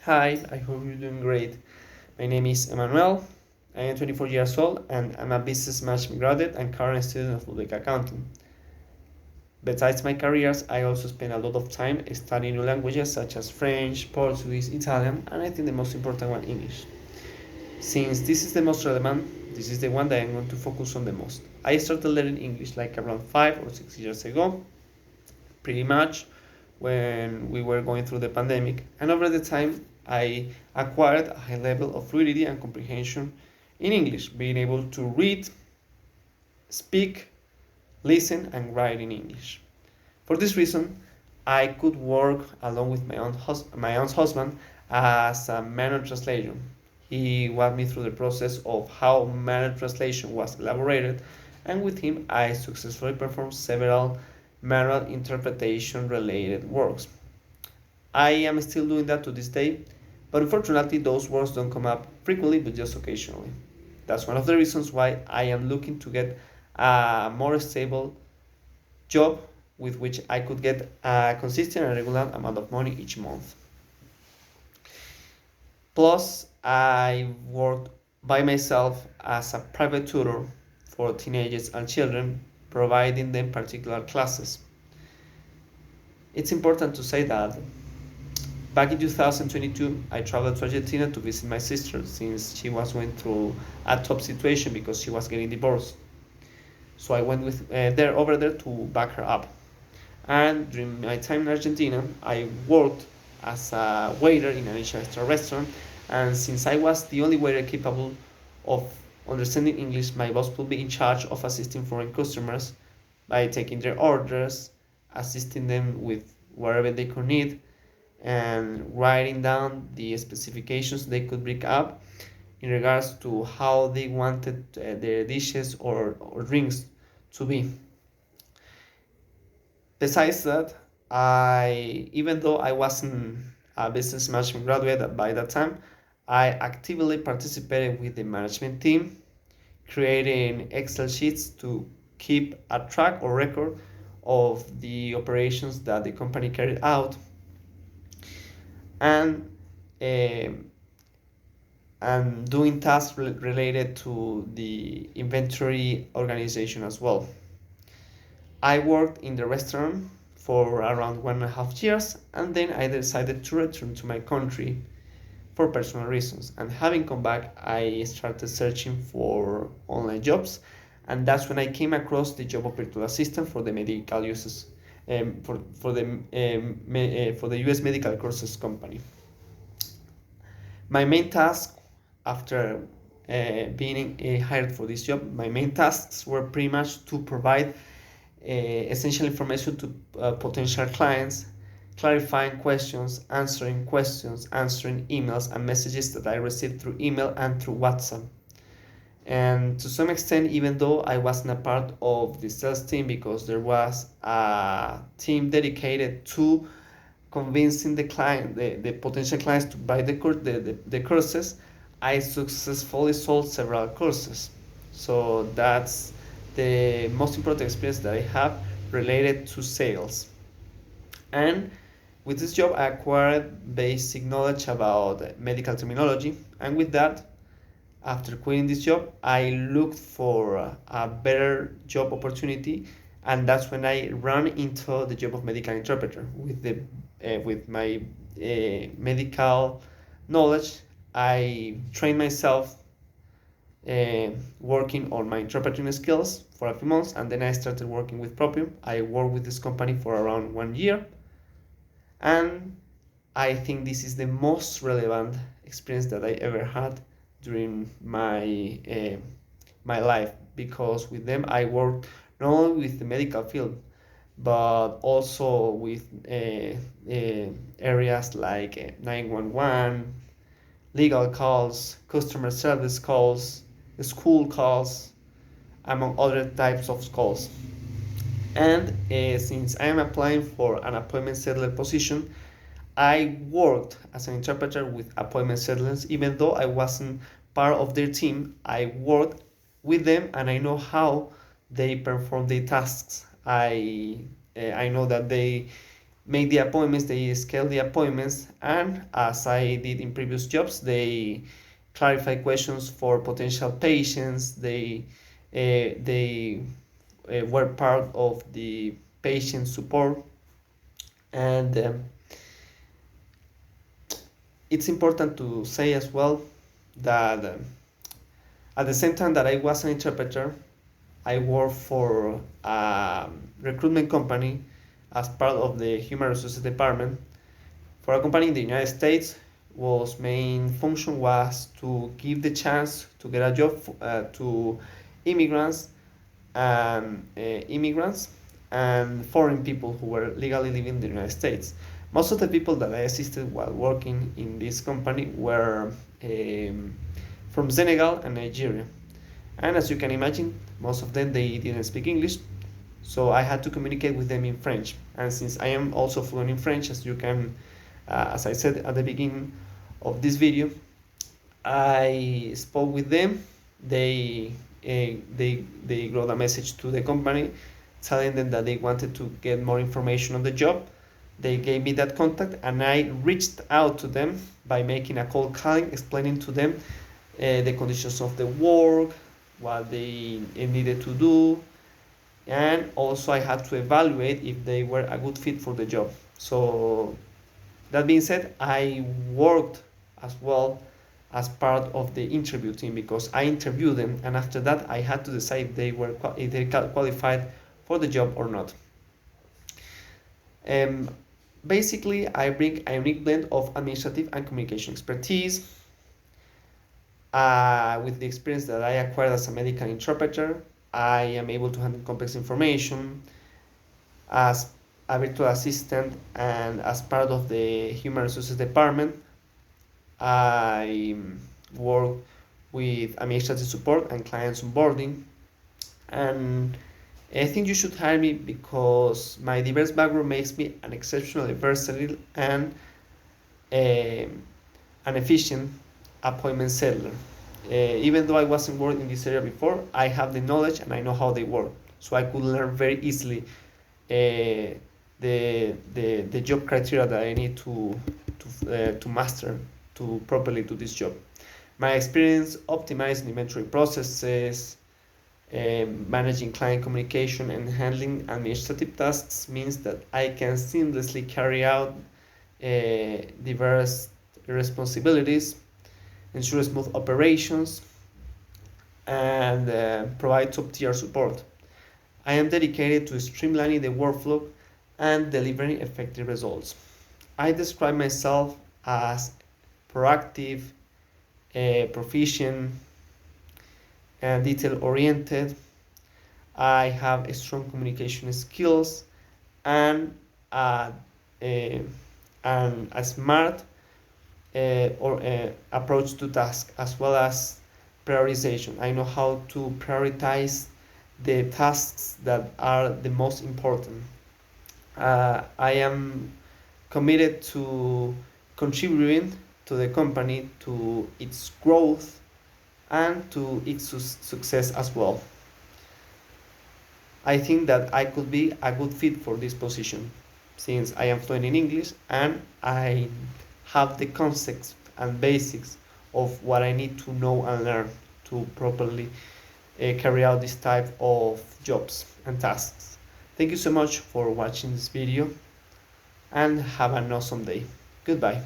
Hi, I hope you're doing great. My name is Emmanuel. I am 24 years old and I'm a business management graduate and current student of public accounting. Besides my careers, I also spend a lot of time studying new languages such as French, Portuguese, Italian, and I think the most important one, English. Since this is the most relevant, this is the one that I'm going to focus on the most. I started learning English like around 5 or 6 years ago, pretty much when we were going through the pandemic. And over the time, I acquired a high level of fluidity and comprehension in English, being able to read, speak, listen, and write in English. For this reason, I could work along with my own husband as a manual translator. He walked me through the process of how manual translation was elaborated, and with him, I successfully performed several manual interpretation related works. I am still doing that to this day, but unfortunately, those works don't come up frequently but just occasionally. That's one of the reasons why I am looking to get a more stable job with which I could get a consistent and regular amount of money each month. Plus, I worked by myself as a private tutor for teenagers and children, providing them particular classes. It's important to say that back in 2022, I traveled to Argentina to visit my sister since she was going through a tough situation because she was getting divorced. So I went over there to back her up. And during my time in Argentina, I worked as a waiter in an Asian restaurant. And since I was the only waiter capable of understanding English, my boss put me in charge of assisting foreign customers by taking their orders, assisting them with whatever they could need, and writing down the specifications they could bring up in regards to how they wanted their dishes or drinks to be. Besides that, even though I wasn't a business management graduate by that time, I actively participated with the management team, creating Excel sheets to keep a track or record of the operations that the company carried out, and um, and doing tasks related to the inventory organization as well. I worked in the restaurant for around 1.5 years, and then I decided to return to my country for personal reasons. And having come back, I started searching for online jobs, and that's when I came across the job of virtual assistant for the medical uses, for the U.S. Medical Courses Company. My main task after being hired for this job, my main tasks were pretty much to provide essential information to potential clients, clarifying questions, answering emails and messages that I received through email and through WhatsApp. And to some extent, even though I wasn't a part of the sales team because there was a team dedicated to convincing the potential clients to buy the courses, I successfully sold several courses. So that's the most important experience that I have related to sales. And with this job, I acquired basic knowledge about medical terminology. And with that, after quitting this job, I looked for a better job opportunity, and that's when I ran into the job of medical interpreter. With my medical knowledge, I trained myself working on my interpreting skills for a few months, and then I started working with Propium. I worked with this company for around 1 year, and I think this is the most relevant experience that I ever had during my life, because with them I worked not only with the medical field but also with areas like 911, legal calls, customer service calls, school calls, among other types of calls. And since I am applying for an appointment settler position, I worked as an interpreter with appointment settlers. Even though I wasn't part of their team, I worked with them and I know how they perform their tasks. I know that they make the appointments, they scale the appointments, and as I did in previous jobs, they clarify questions for potential patients. They were part of the patient support, and it's important to say as well that at the same time that I was an interpreter, I worked for a recruitment company as part of the human resources department for a company in the United States. Whose main function was to give the chance to get a job to immigrants immigrants and foreign people who were legally living in the United States. Most of the people that I assisted while working in this company were from Senegal and Nigeria. And as you can imagine, most of them they didn't speak English, so I had to communicate with them in French. And since I am also fluent in French, as I said at the beginning of this video, I spoke with them. They wrote a message to the company telling them that they wanted to get more information on the job. They gave me that contact, and I reached out to them by making a cold calling, explaining to them the conditions of the work, what they needed to do, and also I had to evaluate if they were a good fit for the job. So that being said, I worked as well as part of the interview team because I interviewed them, and after that I had to decide if they qualified for the job or not. Um, Basically, I bring a unique blend of administrative and communication expertise. With the experience that I acquired as a medical interpreter, I am able to handle complex information. As a virtual assistant and as part of the human resources department, I work with administrative support and clients onboarding. And I think you should hire me because my diverse background makes me an exceptionally versatile and an efficient appointment settler. Even though I wasn't working in this area before, I have the knowledge and I know how they work, so I could learn very easily the job criteria that I need to master to properly do this job. My experience optimizing inventory processes, managing client communication, and handling administrative tasks means that I can seamlessly carry out diverse responsibilities, ensure smooth operations, and provide top-tier support. I am dedicated to streamlining the workflow and delivering effective results. I describe myself as proactive, proficient, and detail-oriented. I have strong communication skills and and a smart or approach to task, as well as prioritization. I know how to prioritize the tasks that are the most important. I am committed to contributing to the company, to its growth, and to its success as well. I think that I could be a good fit for this position since I am fluent in English and I have the concepts and basics of what I need to know and learn to properly carry out this type of jobs and tasks. Thank you so much for watching this video and have an awesome day. Goodbye.